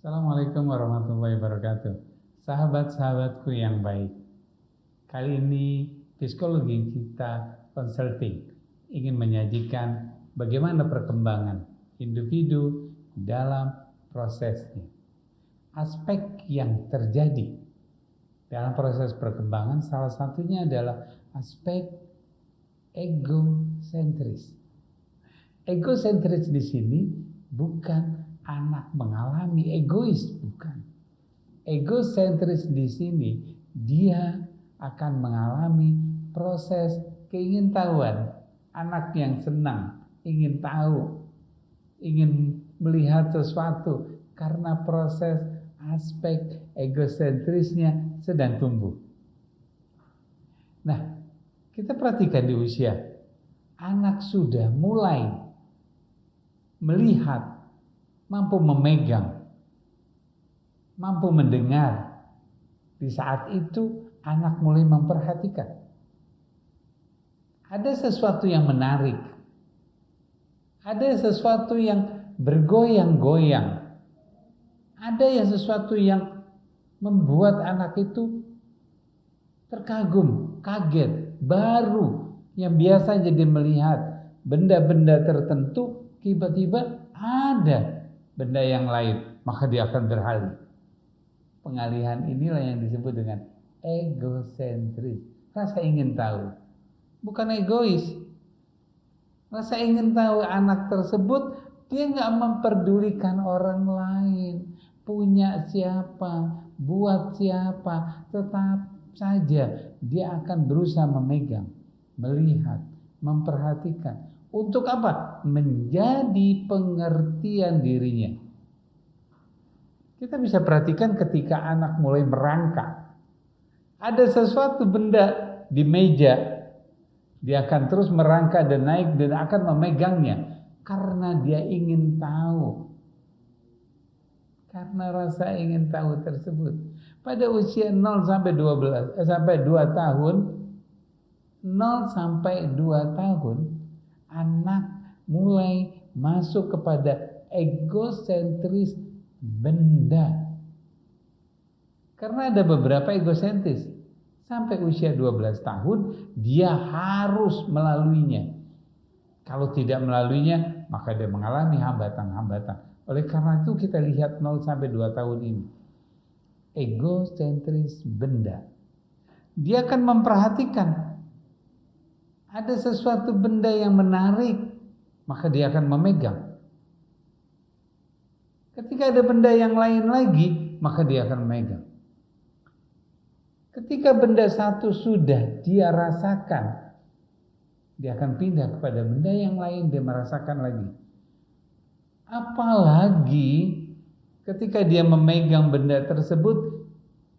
Assalamualaikum warahmatullahi wabarakatuh. Sahabat-sahabatku yang baik, kali ini psikologi kita consulting ingin menyajikan bagaimana perkembangan individu dalam prosesnya. Aspek yang terjadi dalam proses perkembangan salah satunya adalah aspek egosentris. Egosentris di sini bukan anak mengalami egois, bukan. Egosentris di sini dia akan mengalami proses keingintahuan. Anak yang senang, ingin tahu, ingin melihat sesuatu karena proses aspek egosentrisnya sedang tumbuh. Nah, kita perhatikan di usia anak sudah mulai melihat, mampu memegang, mampu mendengar. Di saat itu anak mulai memperhatikan. Ada sesuatu yang menarik. Ada sesuatu yang bergoyang-goyang. Ada sesuatu yang membuat anak itu terkagum, kaget, baru. Yang biasa jadi melihat benda-benda tertentu, tiba-tiba ada benda yang lain, maka dia akan beralih. Pengalihan inilah yang disebut dengan egosentris. Rasa ingin tahu, bukan egois. Rasa ingin tahu anak tersebut, dia nggak memperdulikan orang lain, punya siapa, buat siapa, tetap saja dia akan berusaha memegang, melihat, memperhatikan. Untuk apa? Menjadi pengertian dirinya. Kita bisa perhatikan ketika anak mulai merangkak. Ada sesuatu benda di meja. Dia akan terus merangkak dan naik dan akan memegangnya. Karena dia ingin tahu. Karena rasa ingin tahu tersebut. Pada usia 0 sampai 2 tahun. 0 sampai 2 tahun. Anak mulai masuk kepada egosentris benda. Karena ada beberapa egosentris. Sampai usia 12 tahun dia harus melaluinya. Kalau tidak melaluinya, maka dia mengalami hambatan-hambatan. Oleh karena itu kita lihat 0 sampai 2 tahun ini. Egosentris benda. Dia akan memperhatikan. Ada sesuatu benda yang menarik, maka dia akan memegang. Ketika ada benda yang lain lagi, maka dia akan memegang. Ketika benda satu sudah dia rasakan, dia akan pindah kepada benda yang lain, dia merasakan lagi. Apalagi ketika dia memegang benda tersebut,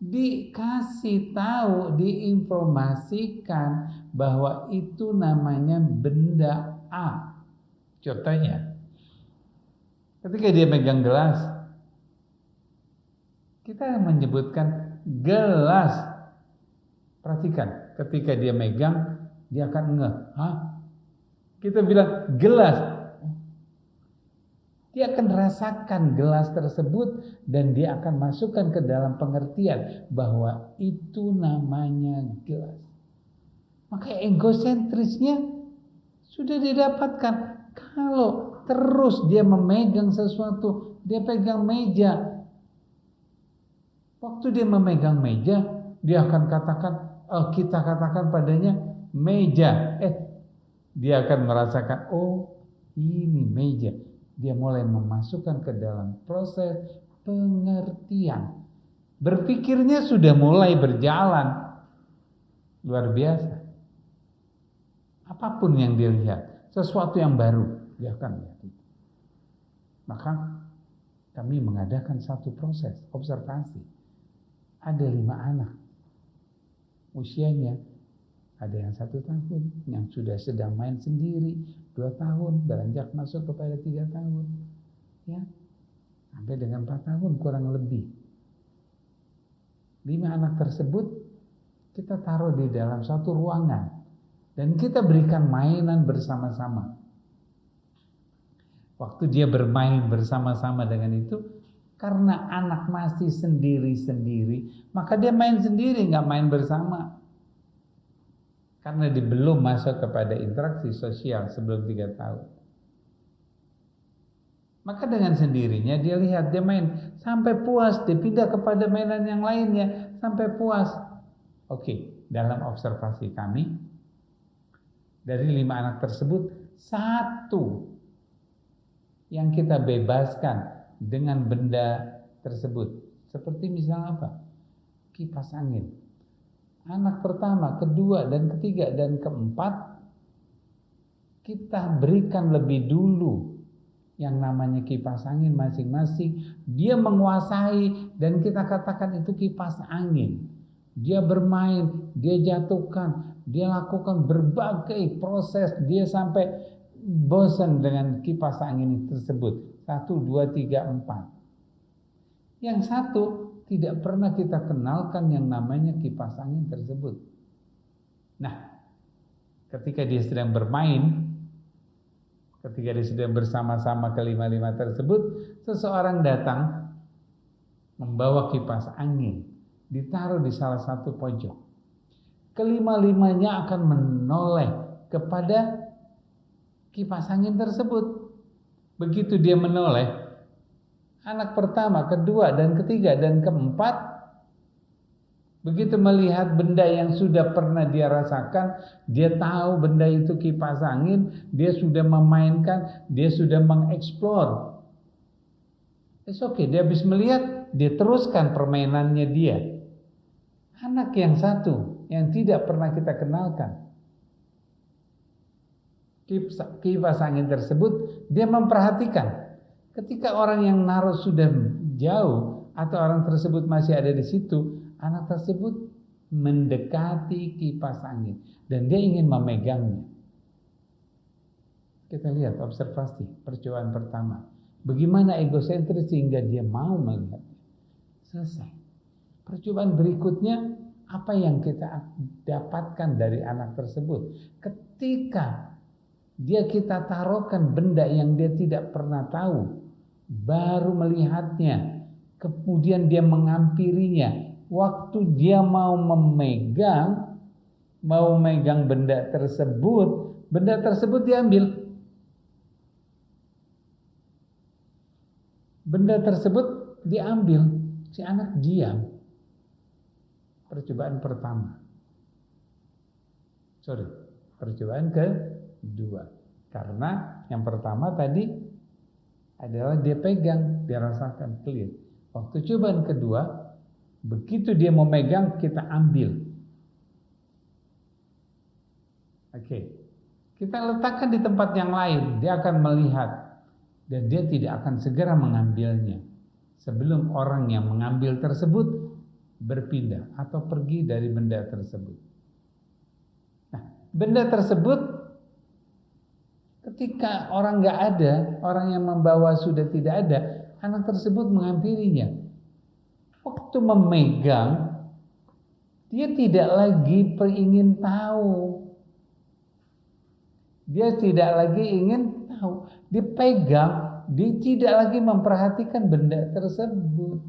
dikasih tahu, diinformasikan bahwa itu namanya benda A. Contohnya, ketika dia megang gelas, kita menyebutkan gelas. Perhatikan, ketika dia megang, dia akan ngeh. Hah? Kita bilang gelas. Dia akan rasakan gelas tersebut dan dia akan masukkan ke dalam pengertian bahwa itu namanya gelas. Maka egosentrisnya sudah didapatkan. Kalau terus dia memegang sesuatu, dia pegang meja. Waktu dia memegang meja, dia akan katakan, kita katakan padanya meja. Dia akan merasakan, oh ini meja. Dia mulai memasukkan ke dalam proses pengertian. Berpikirnya sudah mulai berjalan. Luar biasa. Apapun yang dia lihat, sesuatu yang baru, dia akan lihat itu. Maka kami mengadakan satu proses observasi. Ada 5 anak. Usianya ada yang 1 tahun, yang sudah sedang main sendiri, 2 tahun, beranjak masuk kepada 3 tahun, ya, sampai dengan 4 tahun kurang lebih. 5 anak tersebut kita taruh di dalam satu ruangan dan kita berikan mainan bersama-sama. Waktu dia bermain bersama-sama dengan itu, Karena anak masih sendiri-sendiri, maka dia main sendiri, nggak main bersama. Karena dia belum masuk kepada interaksi sosial sebelum 3 tahun. Maka dengan sendirinya dia lihat, dia main sampai puas, dia pindah kepada mainan yang lainnya sampai puas. Oke, dalam observasi kami, dari 5 anak tersebut, 1 yang kita bebaskan dengan benda tersebut. Seperti misalnya apa? Kipas angin. Anak pertama, kedua, dan ketiga, dan keempat, kita berikan lebih dulu yang namanya kipas angin masing-masing. Dia menguasai dan kita katakan itu kipas angin. Dia bermain, dia jatuhkan, dia lakukan berbagai proses, dia sampai bosan dengan kipas angin tersebut. 1, 2, 3, 4. Yang 1 tidak pernah kita kenalkan yang namanya kipas angin tersebut. Nah, ketika dia sedang bermain, ketika dia sedang bersama-sama kelima-lima tersebut, seseorang datang membawa kipas angin, ditaruh di salah satu pojok. Kelima-limanya akan menoleh kepada kipas angin tersebut. Begitu dia menoleh, anak pertama, kedua, dan ketiga, dan keempat, begitu melihat benda yang sudah pernah dia rasakan, dia tahu benda itu kipas angin, dia sudah memainkan, dia sudah mengeksplor. It's okay, dia habis melihat, dia teruskan permainannya dia. Anak yang 1 yang tidak pernah kita kenalkan kipas angin tersebut, dia memperhatikan. Ketika orang yang naruh sudah jauh atau orang tersebut masih ada di situ, anak tersebut mendekati kipas angin dan dia ingin memegangnya. Kita lihat observasi percobaan pertama. Bagaimana egosentris sehingga dia mau melihatnya. Selesai. Percobaan berikutnya, apa yang kita dapatkan dari anak tersebut? Ketika kita taruhkan benda yang dia tidak pernah tahu, baru melihatnya, kemudian dia menghampirinya. Waktu dia mau memegang benda tersebut diambil. Benda tersebut diambil, si anak diam. Percobaan pertama. Percobaan kedua. Karena yang pertama tadi adalah dia pegang, dia rasakan clear. Waktu cobaan kedua, begitu dia mau megang, kita ambil. Oke. Kita letakkan di tempat yang lain, dia akan melihat dan dia tidak akan segera mengambilnya sebelum orang yang mengambil tersebut berpindah atau pergi dari benda tersebut. Nah, benda tersebut ketika orang nggak ada, orang yang membawa sudah tidak ada, anak tersebut menghampirinya. Waktu memegang, dia tidak lagi ingin tahu. Dia tidak lagi ingin tahu. Dipegang, dia tidak lagi memperhatikan benda tersebut.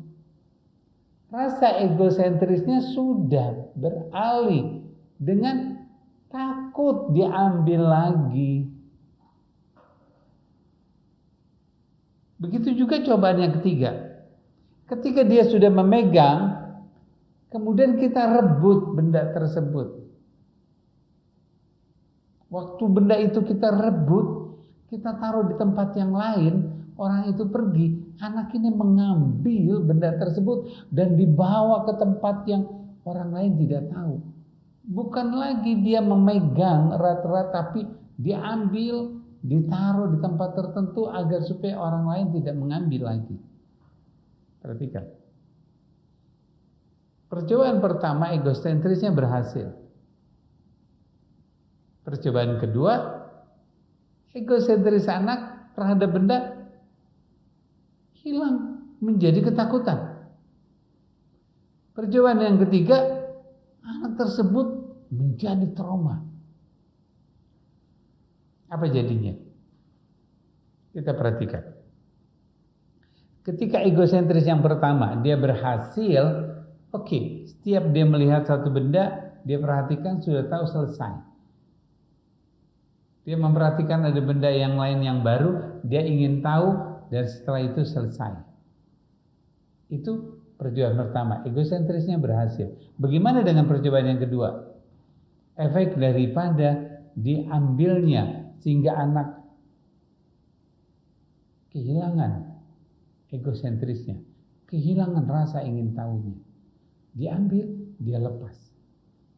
Rasa egosentrisnya sudah beralih dengan takut diambil lagi. Begitu juga cobaan yang ketiga. Ketika dia sudah memegang, kemudian kita rebut benda tersebut. Waktu benda itu kita rebut, kita taruh di tempat yang lain, orang itu pergi, anak ini mengambil benda tersebut dan dibawa ke tempat yang orang lain tidak tahu. Bukan lagi dia memegang erat-erat, tapi dia ambil, ditaruh di tempat tertentu agar supaya orang lain tidak mengambil lagi. Perhatikan. Percobaan pertama egosentrisnya berhasil. Percobaan kedua, egosentris anak terhadap benda hilang menjadi ketakutan. Percobaan yang ketiga, anak tersebut menjadi trauma. Apa jadinya? Kita perhatikan. Ketika egosentris yang pertama dia berhasil, oke, setiap dia melihat satu benda, dia perhatikan sudah tahu selesai. Dia memperhatikan ada benda yang lain yang baru, dia ingin tahu dan setelah itu selesai. Itu percobaan pertama, egosentrisnya berhasil. Bagaimana dengan percobaan yang kedua? Efek daripada diambilnya sehingga anak kehilangan egosentrisnya, kehilangan rasa ingin tahunya. Diambil, dia lepas,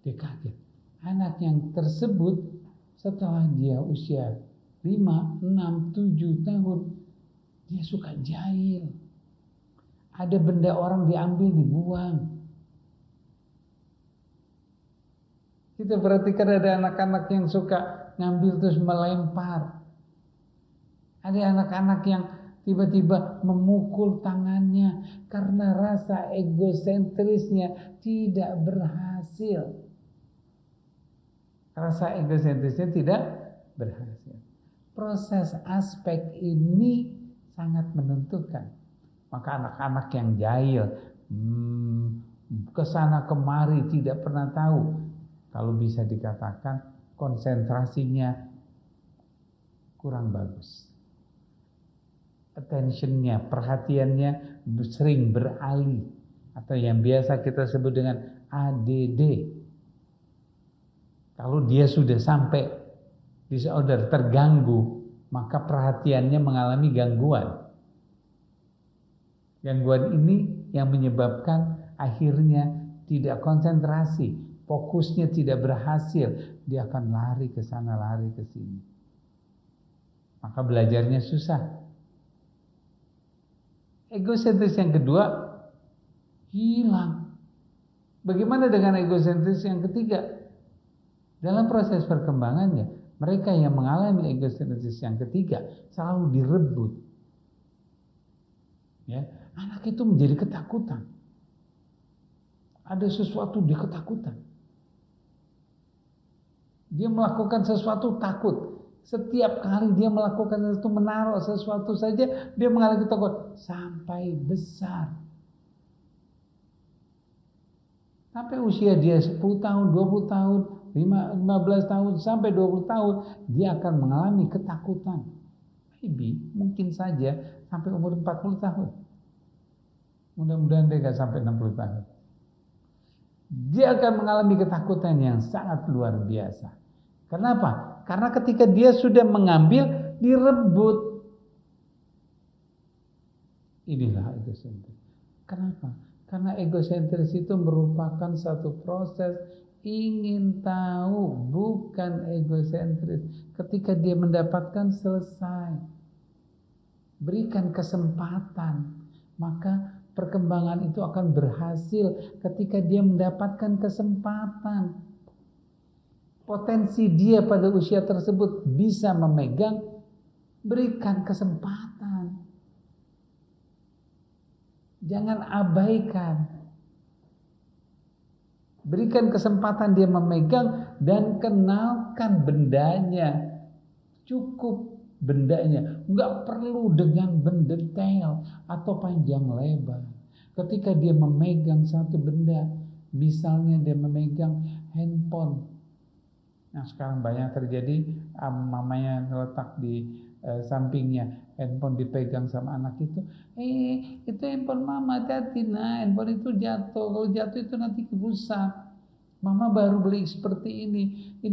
dia kaget. Anak yang tersebut setelah dia usia 5, 6, 7 tahun, dia suka jahil. Ada benda orang diambil, dibuang. Kita perhatikan ada anak-anak yang suka ngambil terus melempar. Ada anak-anak yang tiba-tiba memukul tangannya karena rasa egosentrisnya tidak berhasil. Rasa egosentrisnya tidak berhasil. Proses aspek ini sangat menentukan. Maka anak-anak yang jahil, kesana kemari tidak pernah tahu, kalau bisa dikatakan konsentrasinya kurang bagus. Attentionnya, perhatiannya sering beralih atau yang biasa kita sebut dengan ADD. Kalau dia sudah sampai disorder, terganggu, maka perhatiannya mengalami gangguan. Gangguan ini yang menyebabkan akhirnya tidak konsentrasi, fokusnya tidak berhasil, dia akan lari ke sana, lari ke sini. Maka belajarnya susah. Egosentris yang kedua hilang. Bagaimana dengan egosentris yang ketiga? Dalam proses perkembangannya, mereka yang mengalami egosentris yang ketiga selalu direbut. Ya, anak itu menjadi ketakutan. Ada sesuatu dia ketakutan. Dia melakukan sesuatu takut. Setiap kali dia melakukan sesuatu, menaruh sesuatu saja, dia mengalami ketakutan sampai besar. Sampai usia dia 10 tahun, 20 tahun, 15 tahun, sampai 20 tahun, dia akan mengalami ketakutan. Maybe, mungkin saja sampai umur 40 tahun. Mudah-mudahan dia gak sampai 60 tahun. Dia akan mengalami ketakutan yang sangat luar biasa. Kenapa? Karena ketika dia sudah mengambil, direbut. Inilah egosentris. Kenapa? Karena egosentris itu merupakan satu proses ingin tahu, bukan egosentris. Ketika dia mendapatkan, selesai. Berikan kesempatan, maka perkembangan itu akan berhasil ketika dia mendapatkan kesempatan. Potensi dia pada usia tersebut bisa memegang, berikan kesempatan. Jangan abaikan. Berikan kesempatan dia memegang dan kenalkan bendanya. Cukup bendanya, nggak perlu dengan mendetail atau panjang lebar. Ketika dia memegang satu benda, misalnya dia memegang handphone. Nah, sekarang banyak terjadi, mamanya letak di sampingnya, handphone dipegang sama anak itu. Itu handphone mama, hati-hati nah, handphone itu jatuh. Kalau jatuh itu nanti rusak. Mama baru beli seperti ini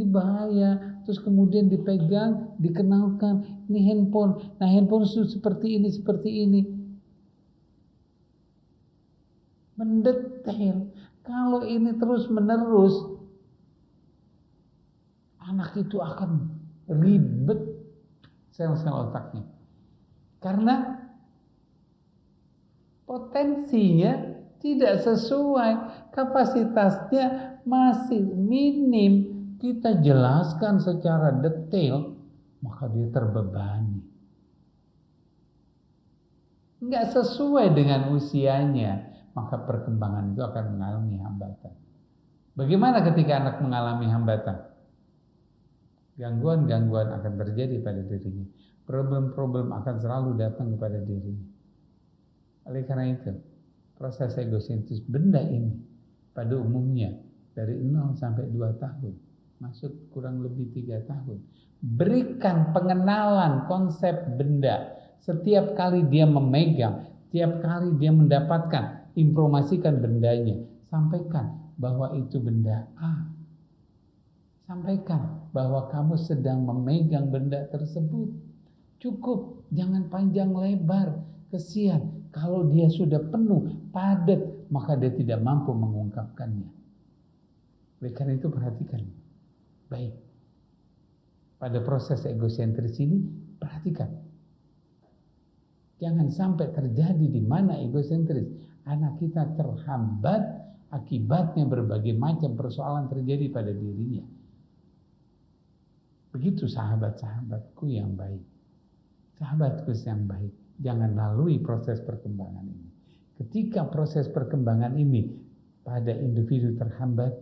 bahaya. Terus kemudian dipegang, dikenalkan, ini handphone. Nah, handphone itu seperti ini. Mendetail. Kalau ini terus menerus, anak itu akan ribet sel-sel otaknya. Karena potensinya tidak sesuai, kapasitasnya masih minim. Kita jelaskan secara detail, maka dia terbebani. Enggak sesuai dengan usianya, maka perkembangan itu akan mengalami hambatan. Bagaimana ketika anak mengalami hambatan? Gangguan-gangguan akan terjadi pada dirinya. Problem-problem akan selalu datang kepada dirinya. Oleh karena itu, proses egosentris benda ini pada umumnya dari 0 sampai 2 tahun, masuk kurang lebih 3 tahun. Berikan pengenalan konsep benda. Setiap kali dia memegang, setiap kali dia mendapatkan, informasikan bendanya. Sampaikan bahwa itu benda A. Sampaikan bahwa kamu sedang memegang benda tersebut. Cukup, jangan panjang lebar. Kesian, kalau dia sudah penuh, padat, maka dia tidak mampu mengungkapkannya. Oleh karena itu perhatikan. Baik. Pada proses egosentris ini, perhatikan. Jangan sampai terjadi di mana egosentris. Anak kita terhambat, akibatnya berbagai macam persoalan terjadi pada dirinya. Begitu sahabat-sahabatku yang baik. Sahabatku yang baik, jangan lalui proses perkembangan ini. Ketika proses perkembangan ini pada individu terhambat,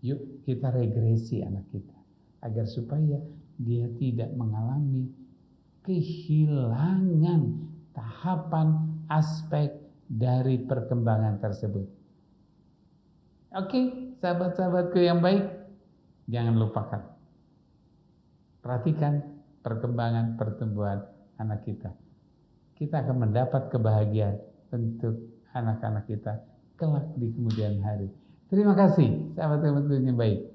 yuk kita regresi anak kita. Agar supaya dia tidak mengalami kehilangan tahapan aspek dari perkembangan tersebut. Oke, sahabat-sahabatku yang baik, jangan lupakan. Perhatikan perkembangan pertumbuhan anak kita. Kita akan mendapat kebahagiaan untuk anak-anak kita kelak di kemudian hari. Terima kasih, sahabat-sahabatku yang baik.